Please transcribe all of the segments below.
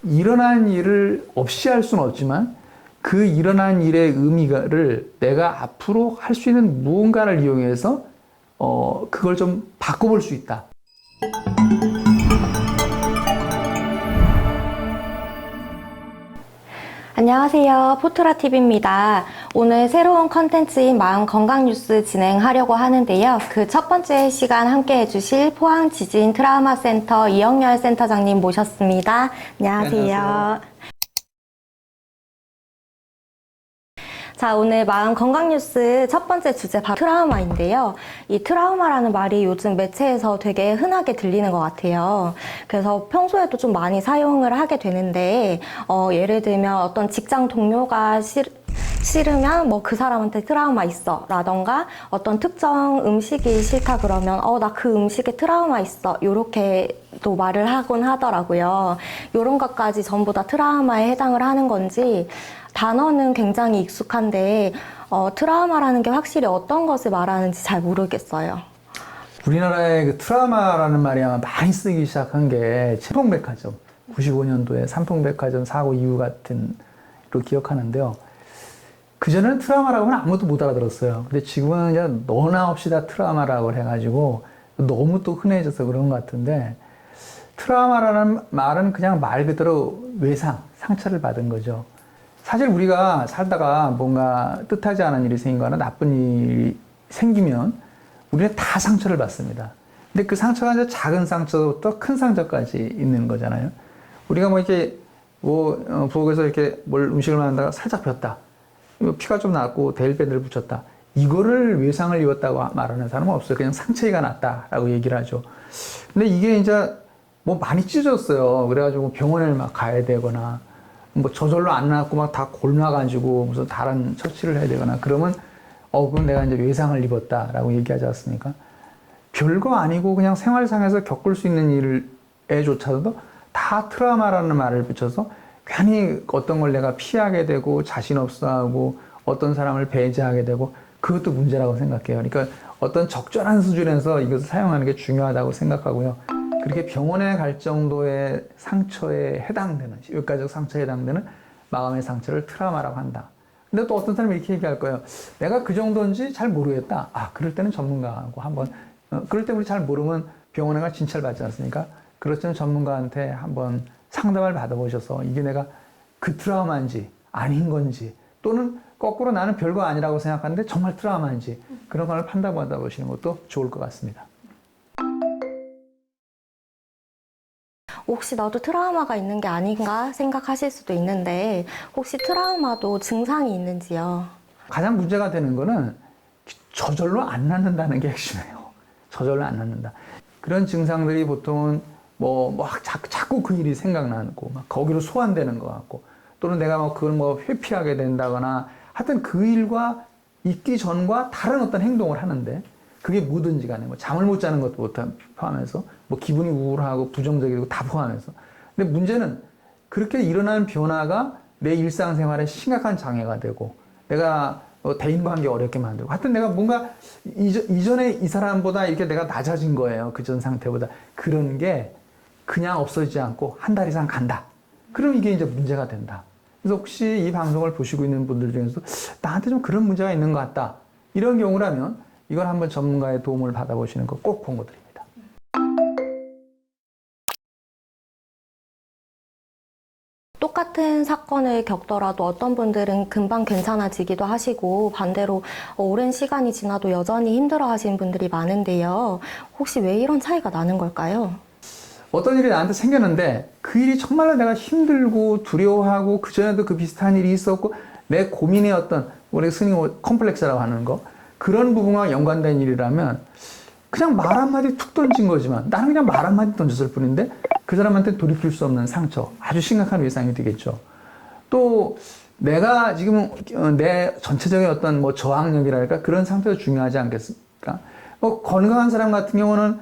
일어난 일을 없이 할 수는 없지만 그 일어난 일의 의미를 내가 앞으로 할 수 있는 무언가를 이용해서 그걸 좀 바꿔볼 수 있다. 안녕하세요. 포트라TV입니다. 오늘 새로운 컨텐츠인 마음건강뉴스 진행하려고 하는데요. 그 첫 번째 시간 함께 해주실 포항지진 트라우마센터 이영렬 센터장님 모셨습니다. 안녕하세요. 자, 오늘 마음건강뉴스 첫 번째 주제 바로 트라우마인데요. 이 트라우마라는 말이 요즘 매체에서 되게 흔하게 들리는 것 같아요. 그래서 평소에도 좀 많이 사용을 하게 되는데 예를 들면 어떤 직장 동료가 싫으면 뭐 그 사람한테 트라우마 있어 라던가 어떤 특정 음식이 싫다 그러면 나 그 음식에 트라우마 있어 요렇게 또 말을 하곤 하더라고요. 요런 것까지 전부 다 트라우마에 해당을 하는 건지 단어는 굉장히 익숙한데 트라우마라는 게 확실히 어떤 것을 말하는지 잘 모르겠어요. 우리나라의 그 트라우마라는 말이 아마 많이 쓰기 시작한 게 삼풍백화점, 95년도에 삼풍백화점 사고 이후 같은 로 기억하는데요. 그전에는 트라우마라고 하면 아무도 못 알아들었어요. 근데 지금은 이제 너나 없이 다 트라우마라고 해가지고 너무 또 흔해져서 그런 것 같은데, 트라우마라는 말은 그냥 말 그대로 외상, 상처를 받은 거죠. 사실 우리가 살다가 뭔가 뜻하지 않은 일이 생기거나 나쁜 일이 생기면 우리는 다 상처를 받습니다. 근데 그 상처가 이제 작은 상처부터 큰 상처까지 있는 거잖아요. 우리가 뭐 이렇게 부엌에서 이렇게 음식을 만들다가 살짝 폈다. 피가 좀 났고 데일밴드를 붙였다. 이거를 외상을 입었다고 말하는 사람은 없어요. 그냥 상처가 났다라고 얘기를 하죠. 근데 이게 이제 뭐 많이 찢어졌어요. 그래가지고 병원을 막 가야 되거나 뭐 저절로 안 나왔고 막 다 골마가지고 무슨 다른 처치를 해야 되거나 그러면 그럼 내가 이제 외상을 입었다라고 얘기하지 않습니까? 별거 아니고 그냥 생활상에서 겪을 수 있는 일에조차도 다 트라우마라는 말을 붙여서 괜히 어떤 걸 내가 피하게 되고 자신 없어하고 어떤 사람을 배제하게 되고 그것도 문제라고 생각해요. 그러니까 어떤 적절한 수준에서 이것을 사용하는 게 중요하다고 생각하고요. 그렇게 병원에 갈 정도의 상처에 해당되는, 여기까지 상처에 해당되는 마음의 상처를 트라우마라고 한다. 근데 또 어떤 사람이 이렇게 얘기할 거예요. 내가 그 정도인지 잘 모르겠다. 그럴 때는 전문가하고 한번, 그럴 때 우리 잘 모르면 병원에 가 진찰 받지 않습니까? 그럴 때는 전문가한테 한번 상담을 받아보셔서 이게 내가 그 트라우마인지 아닌 건지 또는 거꾸로 나는 별거 아니라고 생각하는데 정말 트라우마인지 그런 걸 판단받아 보시는 것도 좋을 것 같습니다. 혹시 나도 트라우마가 있는 게 아닌가 생각하실 수도 있는데 혹시 트라우마도 증상이 있는지요? 가장 문제가 되는 거는 저절로 안 낫는다는 게 핵심이에요. 저절로 안 낫는다. 그런 증상들이 보통은 자꾸 그 일이 생각나고 막 거기로 소환되는 것 같고 또는 내가 그걸 회피하게 된다거나 하여튼 그 일과 있기 전과 다른 어떤 행동을 하는데 그게 뭐든지 간에 잠을 못 자는 것도 포함해서 기분이 우울하고 부정적이고 다 포함해서. 근데 문제는 그렇게 일어나는 변화가 내 일상생활에 심각한 장애가 되고 내가 대인관계 어렵게 만들고 하여튼 내가 뭔가 이전에 이 사람보다 이렇게 내가 낮아진 거예요. 그 전 상태보다. 그런 게 그냥 없어지지 않고 한 달 이상 간다. 그럼 이게 이제 문제가 된다. 그래서 혹시 이 방송을 보시고 있는 분들 중에서 나한테 좀 그런 문제가 있는 것 같다. 이런 경우라면 이걸 한번 전문가의 도움을 받아보시는 거 꼭 권고드립니다. 똑같은 사건을 겪더라도 어떤 분들은 금방 괜찮아지기도 하시고 반대로 오랜 시간이 지나도 여전히 힘들어 하시는 분들이 많은데요. 혹시 왜 이런 차이가 나는 걸까요? 어떤 일이 나한테 생겼는데 그 일이 정말로 내가 힘들고 두려워하고 그전에도 그 비슷한 일이 있었고 내 고민의 어떤 우리 흔히 컴플렉스라고 하는 거 그런 부분과 연관된 일이라면 그냥 말 한마디 툭 던진 거지만 나는 그냥 말 한마디 던졌을 뿐인데 그 사람한테 돌이킬 수 없는 상처, 아주 심각한 외상이 되겠죠. 또 내가 지금 내 전체적인 어떤 저항력이랄까 그런 상태도 중요하지 않겠습니까? 건강한 사람 같은 경우는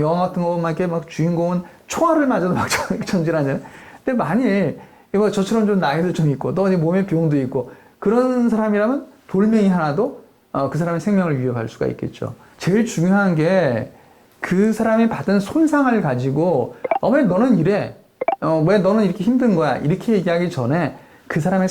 영화 같은 거 막 이렇게 주인공은 총알을 맞아도 막 전진하잖아요. 근데 만일 저처럼 좀 나이도 좀 있고 또 몸에 병도 있고 그런 사람이라면 돌멩이 하나도 그 사람의 생명을 위협할 수가 있겠죠. 제일 중요한 게 그 사람이 받은 손상을 가지고 어머니 너는 이래 왜 너는 이렇게 힘든 거야? 이렇게 얘기하기 전에 그 사람의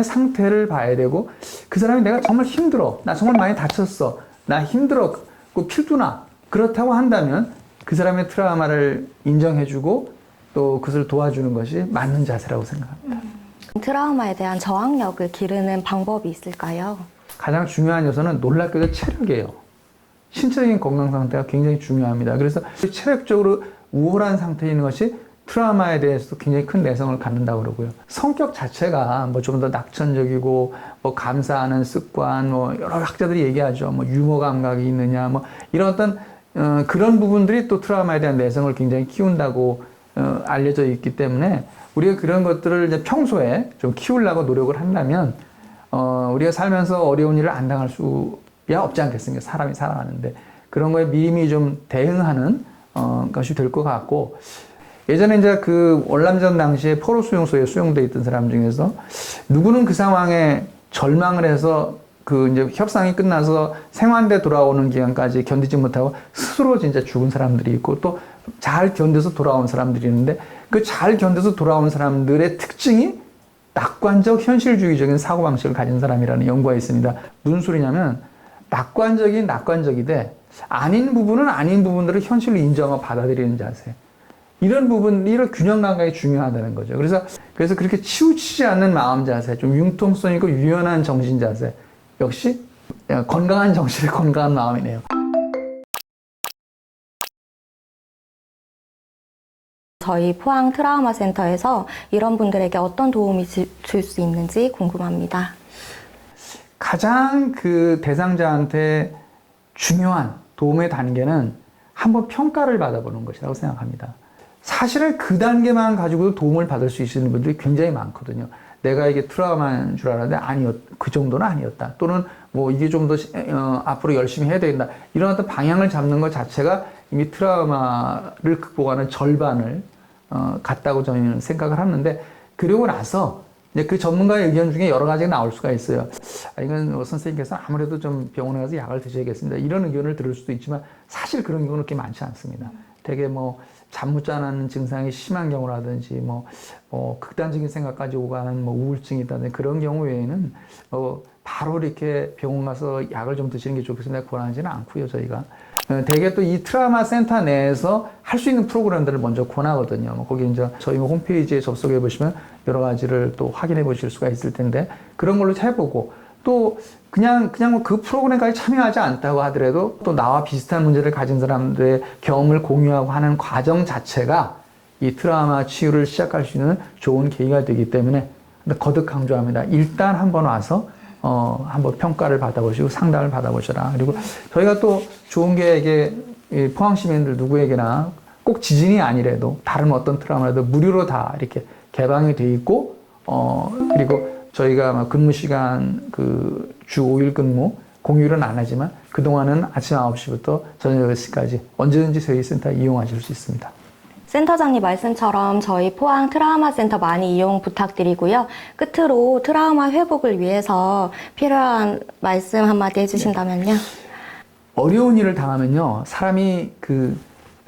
상태를 봐야 되고, 그 사람이 내가 정말 힘들어. 나 정말 많이 다쳤어. 나 힘들어. 그 필두나. 그렇다고 한다면 그 사람의 트라우마를 인정해주고 또 그것을 도와주는 것이 맞는 자세라고 생각합니다. 트라우마에 대한 저항력을 기르는 방법이 있을까요? 가장 중요한 요소는 놀랍게도 체력이에요. 신체적인 건강 상태가 굉장히 중요합니다. 그래서 체력적으로 우월한 상태에 있는 것이 트라우마에 대해서도 굉장히 큰 내성을 갖는다고 그러고요. 성격 자체가 뭐 좀 더 낙천적이고 뭐 감사하는 습관, 뭐 여러 학자들이 얘기하죠. 뭐 유머 감각이 있느냐, 뭐 이런 어떤 그런 부분들이 또 트라우마에 대한 내성을 굉장히 키운다고 알려져 있기 때문에 우리가 그런 것들을 이제 평소에 좀 키우려고 노력을 한다면 우리가 살면서 어려운 일을 안 당할 수야 없지 않겠습니까? 사람이 살아가는데 그런 거에 미리미리 좀 대응하는 것이 될 것 같고, 예전에 이제 그 월남전 당시에 포로 수용소에 수용돼 있던 사람 중에서 누구는 그 상황에 절망을 해서 그 이제 협상이 끝나서 생환대 돌아오는 기간까지 견디지 못하고 스스로 진짜 죽은 사람들이 있고, 또 잘 견뎌서 돌아온 사람들이 있는데 그 잘 견뎌서 돌아온 사람들의 특징이 낙관적 현실주의적인 사고방식을 가진 사람이라는 연구가 있습니다. 무슨 소리냐면 낙관적인 낙관적이되 아닌 부분은 아닌 부분들을 현실로 인정하고 받아들이는 자세. 이런 부분, 이런 균형 감각이 중요하다는 거죠. 그래서 그렇게 치우치지 않는 마음 자세, 좀 융통성 있고 유연한 정신 자세. 역시 건강한 정신의 건강한 마음이네요. 저희 포항 트라우마 센터에서 이런 분들에게 어떤 도움이 줄 수 있는지 궁금합니다. 가장 그 대상자한테 중요한 도움의 단계는 한번 평가를 받아보는 것이라고 생각합니다. 사실은 그 단계만 가지고도 도움을 받을 수 있는 분들이 굉장히 많거든요. 내가 이게 트라우마인 줄 알았는데 그 정도는 아니었다. 또는 뭐 이게 좀 더 앞으로 열심히 해야 되겠다. 이런 어떤 방향을 잡는 것 자체가 이미 트라우마를 극복하는 절반을 같다고 저는 생각을 하는데, 그러고 나서 이제 그 전문가의 의견 중에 여러 가지가 나올 수가 있어요. 이건 선생님께서 아무래도 좀 병원에 가서 약을 드셔야겠습니다. 이런 의견을 들을 수도 있지만 사실 그런 경우는 그렇게 많지 않습니다. 되게 뭐 잠 못 자는 증상이 심한 경우라든지 뭐 극단적인 생각까지 오가는 뭐 우울증이 있다든지 그런 경우 외에는 바로 이렇게 병원 가서 약을 좀 드시는 게 좋겠습니다. 권하지는 않고요, 저희가. 대개 또 이 트라우마 센터 내에서 할 수 있는 프로그램들을 먼저 권하거든요. 거기 이제 저희 홈페이지에 접속해 보시면 여러 가지를 또 확인해 보실 수가 있을 텐데, 그런 걸로 해보고, 또 그냥 그 프로그램까지 참여하지 않다고 하더라도 또 나와 비슷한 문제를 가진 사람들의 경험을 공유하고 하는 과정 자체가 이 트라우마 치유를 시작할 수 있는 좋은 계기가 되기 때문에 거듭 강조합니다. 일단 한번 와서 한번 평가를 받아보시고 상담을 받아보셔라. 그리고 저희가 또 좋은 게 이게 포항 시민들 누구에게나 꼭 지진이 아니래도 다른 어떤 트라우마라도 무료로 다 이렇게 개방이 돼 있고, 그리고 저희가 근무 시간 주 5일 근무 공휴일은 안 하지만 그동안은 아침 9시부터 저녁 6시까지 언제든지 저희 센터 이용하실 수 있습니다. 센터장님 말씀처럼 저희 포항 트라우마 센터 많이 이용 부탁드리고요. 끝으로 트라우마 회복을 위해서 필요한 말씀 한마디 해주신다면요. 어려운 일을 당하면요, 사람이 그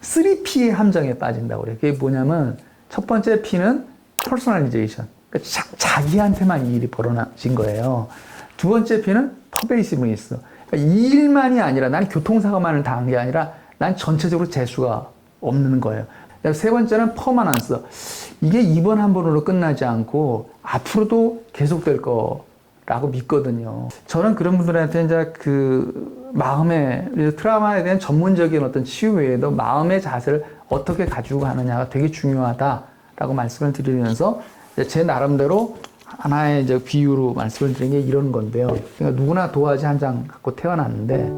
3P의 함정에 빠진다고 그래요. 그게 뭐냐면 첫 번째 P는 퍼스널리제이션. 그러니까 자기한테만 이 일이 벌어진 거예요. 두 번째 P는 퍼베이시브니스. 그러니까 이 일만이 아니라 난 교통사고만을 당한 게 아니라 난 전체적으로 재수가 없는 거예요. 세 번째는 퍼마넌스. 이게 이번 한 번으로 끝나지 않고 앞으로도 계속될 거라고 믿거든요. 저는 그런 분들한테 이제 그 마음의 트라우마에 대한 전문적인 어떤 치유 외에도 마음의 자세를 어떻게 가지고 가느냐가 되게 중요하다라고 말씀을 드리면서 제 나름대로 하나의 이제 비유로 말씀을 드린 게 이런 건데요. 그러니까 누구나 도화지 한 장 갖고 태어났는데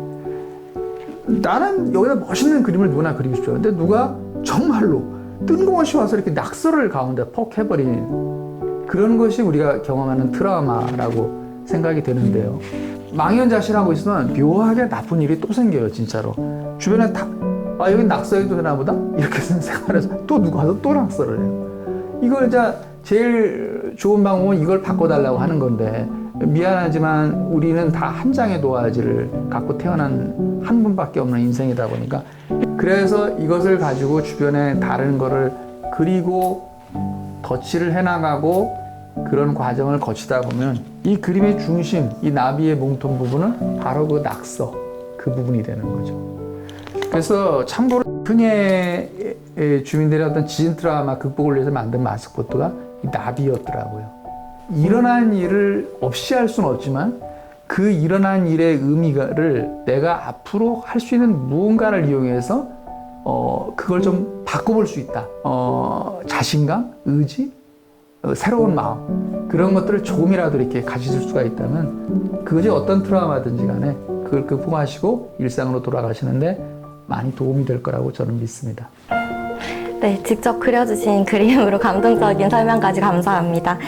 나는 여기다 멋있는 그림을 누구나 그리고 싶죠. 근데 누가 정말로 뜬금없이 와서 이렇게 낙서를 가운데 퍽 해버린 그런 것이 우리가 경험하는 트라우마라고 생각이 되는데요. 망연자실하고 있으면 묘하게 나쁜 일이 또 생겨요, 진짜로. 주변에 다, 여기 낙서해도 되나 보다? 이렇게 생각해서 또 누가 와서 또 낙서를 해요. 이걸 이제 제일 좋은 방법은 이걸 바꿔달라고 하는 건데, 미안하지만 우리는 다 한 장의 도화지를 갖고 태어난 한 분밖에 없는 인생이다 보니까, 그래서 이것을 가지고 주변에 다른 거를 그리고 덧칠을 해나가고 그런 과정을 거치다 보면 이 그림의 중심, 이 나비의 몸통 부분은 바로 그 낙서, 그 부분이 되는 거죠. 그래서 참고로 흥해 주민들의 어떤 지진 트라우마 극복을 위해서 만든 마스코트가 이 나비였더라고요. 일어난 일을 없이 할 수는 없지만 그 일어난 일의 의미를 내가 앞으로 할 수 있는 무언가를 이용해서 그걸 좀 바꿔볼 수 있다. 자신감, 의지, 새로운 마음 그런 것들을 조금이라도 이렇게 가지실 수가 있다면 그것이 어떤 트라우마든지 간에 그걸 극복하시고 일상으로 돌아가시는데 많이 도움이 될 거라고 저는 믿습니다. 네, 직접 그려주신 그림으로 감동적인 설명까지 감사합니다.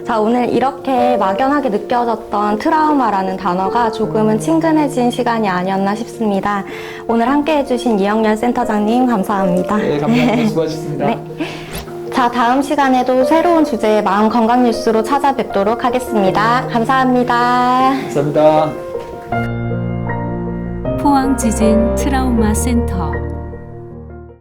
자, 오늘 이렇게 막연하게 느껴졌던 트라우마라는 단어가 조금은 친근해진 시간이 아니었나 싶습니다. 오늘 함께 해주신 이영렬 센터장님 감사합니다. 네, 감사합니다. 수고하셨습니다. 네. 자, 다음 시간에도 새로운 주제의 마음 건강 뉴스로 찾아뵙도록 하겠습니다. 감사합니다. 감사합니다. 포항 지진 트라우마 센터